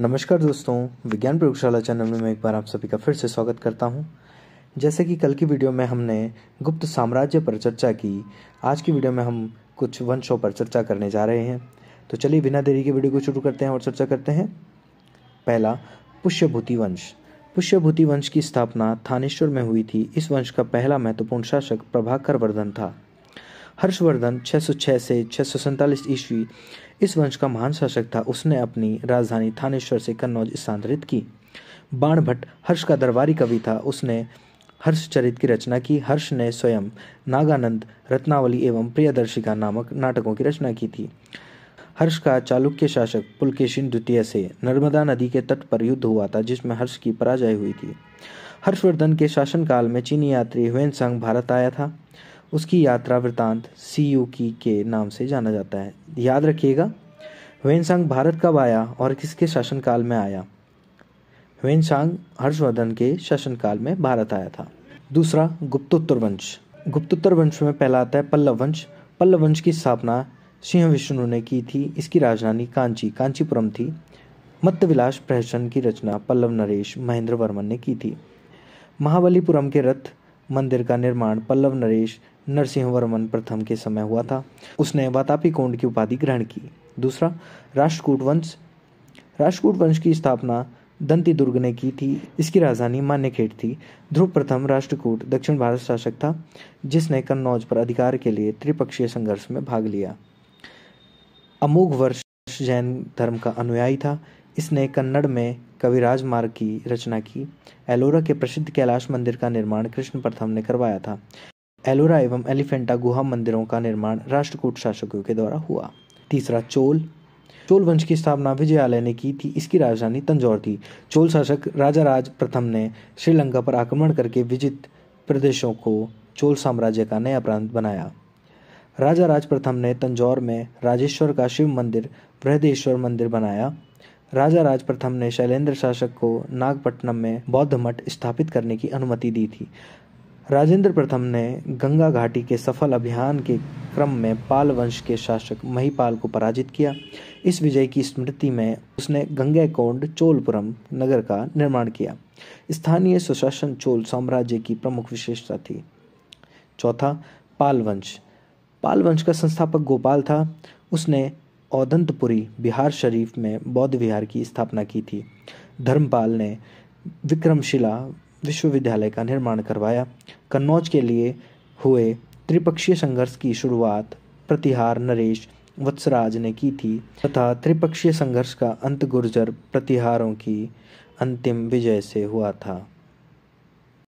नमस्कार दोस्तों, विज्ञान प्रयोगशाला चैनल में मैं एक बार आप सभी का फिर से स्वागत करता हूं। जैसे कि कल की वीडियो में हमने गुप्त साम्राज्य पर चर्चा की, आज की वीडियो में हम कुछ वंशों पर चर्चा करने जा रहे हैं। तो चलिए बिना देरी के वीडियो को शुरू करते हैं और चर्चा करते हैं। पहला, पुष्यभूति वंश। पुष्यभूति वंश की स्थापना थानेश्वर में हुई थी। इस वंश का पहला महत्वपूर्ण शासक प्रभाकर वर्धन था। हर्षवर्धन 606 से 647 ईस्वी इस वंश का महान शासक था। उसने अपनी राजधानी थानेश्वर से कन्नौज स्थानांतरित की। बाणभट्ट हर्ष का दरबारी कवि था। उसने हर्षचरित की रचना की। हर्ष ने स्वयं नागानंद, रत्नावली एवं प्रियदर्शिका नामक नाटकों की रचना की थी। हर्ष का चालुक्य शासक पुलकेशिन द्वितीय से नर्मदा नदी के तट पर युद्ध हुआ था, जिसमें हर्ष की पराजय हुई थी। हर्षवर्धन के शासनकाल में चीनी यात्री ह्वेनसांग भारत आया था। उसकी यात्रा वृतांत सीयूकी के नाम से जाना जाता है। याद रखिएगा, ह्वेनसांग भारत कब आया और किसके शासनकाल में आया। ह्वेनसांग हर्षवर्धन के शासनकाल में भारत आया था। दूसरा, गुप्तोत्तर वंश। गुप्तोत्तर वंश में पहला आता है पल्लव वंश। पल्लव वंश की स्थापना सिंह विष्णु ने की थी। इसकी राजधानी कांचीपुरम थी। मत्तविलास प्रहसन की रचना पल्लव नरेश महेंद्र वर्मन ने की थी। महाबलीपुरम के रथ मंदिर का निर्माण पल्लव नरेश नरसिंहवर्मन प्रथम के समय हुआ था। उसने वातापी कोंड की उपाधि ग्रहण की। दूसरा, राष्ट्रकूट वंश। राष्ट्रकूट वंश की स्थापना दंती दुर्ग ने की थी। इसकी राजधानी मान्यखेड़ थी। ध्रुव प्रथम राष्ट्रकूट दक्षिण भारत शासक था, जिसने कन्नौज पर अधिकार के लिए त्रिपक्षीय संघर्ष में भाग लिया। अमोघ वर्ष जैन धर्म का अनुयायी था। इसने कन्नड़ में कविराज मार्ग की रचना की। एलोरा के प्रसिद्ध कैलाश मंदिर का निर्माण कृष्ण प्रथम ने करवाया था। एलोरा एवं एलिफेंटा गुहा मंदिरों का निर्माण राष्ट्रकूट शासकों के द्वारा हुआ। तीसरा, चोल वंश की स्थापना विजयालय ने की थी। इसकी राजधानी तंजौर थी। चोल शासक राजाराज प्रथम ने श्रीलंका पर आक्रमण करके विजित प्रदेशों को चोल साम्राज्य का नया प्रांत बनाया। राजाराज प्रथम ने तंजौर में राजेश्वर का शिव मंदिर बृहदेश्वर मंदिर बनाया। राजाराज प्रथम ने शैलेंद्र शासक को नागपट्टनम में बौद्ध मठ स्थापित करने की अनुमति दी थी। राजेंद्र प्रथम ने गंगा घाटी के सफल अभियान के क्रम में पाल वंश के शासक महिपाल को पराजित किया। इस विजय की स्मृति में उसने गंगैकोंड चोलपुरम नगर का निर्माण किया। स्थानीय सुशासन चोल साम्राज्य की प्रमुख विशेषता थी। चौथा, पाल वंश। पाल वंश का संस्थापक गोपाल था। उसने औदंतपुरी बिहार शरीफ में बौद्ध विहार की स्थापना की थी। धर्मपाल ने विक्रमशिला विश्वविद्यालय का निर्माण करवाया। कन्नौज के लिए हुए त्रिपक्षीय संघर्ष की शुरुआत प्रतिहार नरेश वत्सराज ने की थी तथा त्रिपक्षीय संघर्ष का अंत गुर्जर प्रतिहारों की अंतिम विजय से हुआ था।